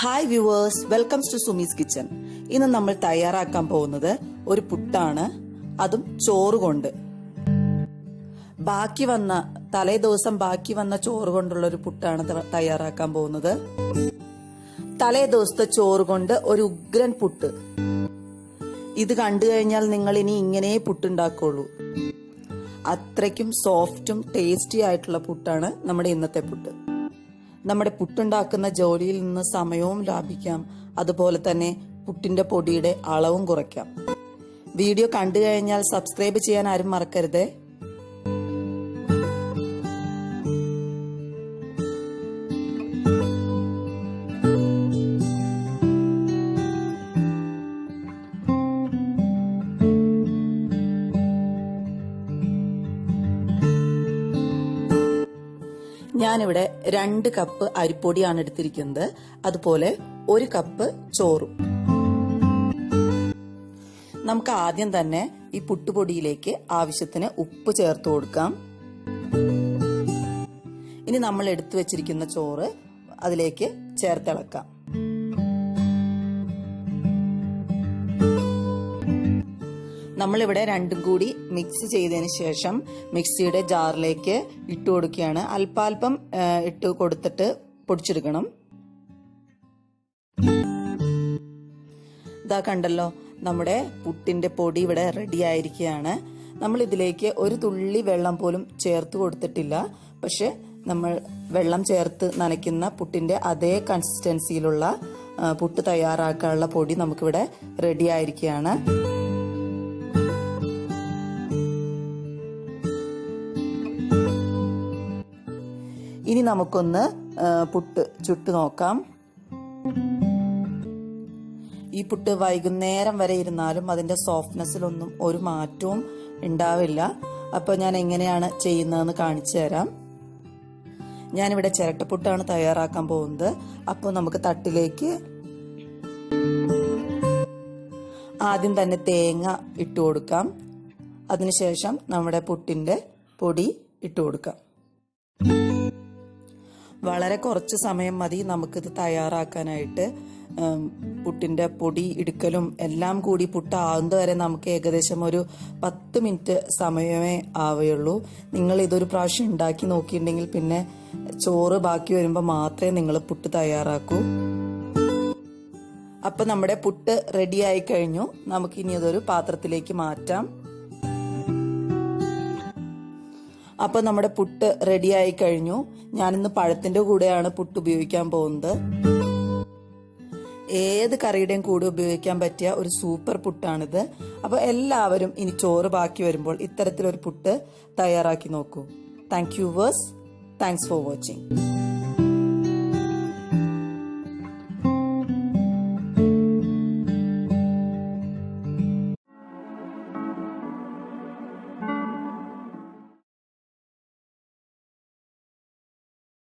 Hi viewers, welcomes to Sumi's kitchen. ഇന്ന് നമ്മൾ തയ്യാറാക്കാൻ പോകുന്നത് ഒരു പുട്ടാണ്, അതും ചോറ് കൊണ്ട്. തലേ ദിവസം ബാക്കി വന്ന ചോറ് കൊണ്ടുള്ള ഒരു പുട്ടാണ് തയ്യാറാക്കാൻ പോകുന്നത്. തലേ ദിവസത്തെ ചോറ് കൊണ്ട് ഒരു ഉഗ്രൻ പുട്ട്. ഇത് കണ്ടു കഴിഞ്ഞാൽ നിങ്ങൾ ഇനി ഇങ്ങനെ പുട്ടുണ്ടാക്കുള്ളൂ. അത്രയ്ക്കും സോഫ്റ്റും ടേസ്റ്റി ആയിട്ടുള്ള പുട്ടാണ് നമ്മുടെ ഇന്നത്തെ പുട്ട്. നമ്മുടെ പുട്ടുണ്ടാക്കുന്ന ജോലിയിൽ നിന്ന് സമയവും ലാഭിക്കാം, അതുപോലെ തന്നെ പുട്ടിന്റെ പൊടിയുടെ അളവും കുറയ്ക്കാം. വീഡിയോ കണ്ടു കഴിഞ്ഞാൽ സബ്സ്ക്രൈബ് ചെയ്യാൻ ആരും മറക്കരുതേ. ഞാനിവിടെ 2 കപ്പ് അരിപ്പൊടിയാണ് എടുത്തിരിക്കുന്നത്, അതുപോലെ 1 കപ്പ് ചോറും. നമുക്ക് ആദ്യം തന്നെ ഈ പുട്ടുപൊടിയിലേക്ക് ആവശ്യത്തിന് ഉപ്പ് ചേർത്ത് കൊടുക്കാം. ഇനി നമ്മൾ എടുത്തു വെച്ചിരിക്കുന്ന ചോറ് അതിലേക്ക് ചേർത്തിളക്കാം. നമ്മളിവിടെ രണ്ടും കൂടി മിക്സ് ചെയ്തതിന് ശേഷം മിക്സിയുടെ ജാറിലേക്ക് ഇട്ട് കൊടുക്കുകയാണ്. അല്പാൽപ്പം ഇട്ട് കൊടുത്തിട്ട് പൊടിച്ചെടുക്കണം. ഇതാ കണ്ടല്ലോ, നമ്മുടെ പുട്ടിന്റെ പൊടി ഇവിടെ റെഡി ആയിരിക്കുകയാണ്. നമ്മൾ ഇതിലേക്ക് ഒരു തുള്ളി വെള്ളം പോലും ചേർത്ത് കൊടുത്തിട്ടില്ല. പക്ഷെ നമ്മൾ വെള്ളം ചേർത്ത് നനയ്ക്കുന്ന പുട്ടിന്റെ അതേ കൺസിസ്റ്റൻസിയിലുള്ള പുട്ട് തയ്യാറാക്കാനുള്ള പൊടി നമുക്കിവിടെ റെഡി ആയിരിക്കുകയാണ്. ഇനി നമുക്കൊന്ന് പുട്ട് ചുട്ടു നോക്കാം. ഈ പുട്ട് വൈകുന്നേരം വരെ ഇരുന്നാലും അതിന്റെ സോഫ്റ്റ്നെസ്സിലൊന്നും ഒരു മാറ്റവും ഉണ്ടാവില്ല. അപ്പൊ ഞാൻ എങ്ങനെയാണ് ചെയ്യുന്നതെന്ന് കാണിച്ചു തരാം. ഞാനിവിടെ ചിരട്ടപ്പുട്ടാണ് തയ്യാറാക്കാൻ പോകുന്നത്. അപ്പോൾ നമുക്ക് തട്ടിലേക്ക് ആദ്യം തന്നെ തേങ്ങ ഇട്ട് കൊടുക്കാം. അതിനുശേഷം നമ്മുടെ പുട്ടിന്റെ പൊടി ഇട്ട് കൊടുക്കാം. വളരെ കുറച്ച് സമയം മതി നമുക്കിത് തയ്യാറാക്കാനായിട്ട്. പുട്ടിന്റെ പൊടി ഇടുക്കലും എല്ലാം കൂടി പുട്ടാകുന്നത് വരെ നമുക്ക് ഏകദേശം ഒരു 10 മിനിറ്റ് സമയമേ ആവുകയുള്ളൂ. നിങ്ങൾ ഇതൊരു പ്രാവശ്യം ഉണ്ടാക്കി നോക്കിയിട്ടുണ്ടെങ്കിൽ പിന്നെ ചോറ് ബാക്കി വരുമ്പോൾ മാത്രമേ നിങ്ങൾ പുട്ട് തയ്യാറാക്കൂ. അപ്പൊ നമ്മുടെ പുട്ട് റെഡി ആയി കഴിഞ്ഞു. നമുക്കിനി ഇതൊരു പാത്രത്തിലേക്ക് മാറ്റാം. അപ്പൊ നമ്മുടെ പുട്ട് റെഡി ആയി കഴിഞ്ഞു. ഞാനിന്ന് പഴത്തിന്റെ കൂടെയാണ് പുട്ട് ഉപയോഗിക്കാൻ പോകുന്നത്. ഏത് കറിയുടെയും കൂടെ ഉപയോഗിക്കാൻ പറ്റിയ ഒരു സൂപ്പർ പുട്ടാണിത്. അപ്പൊ എല്ലാവരും ഇനി ചോറ് ബാക്കി വരുമ്പോൾ ഇത്തരത്തിലൊരു പുട്ട് തയ്യാറാക്കി നോക്കൂ. Thank you viewers. Thanks for watching.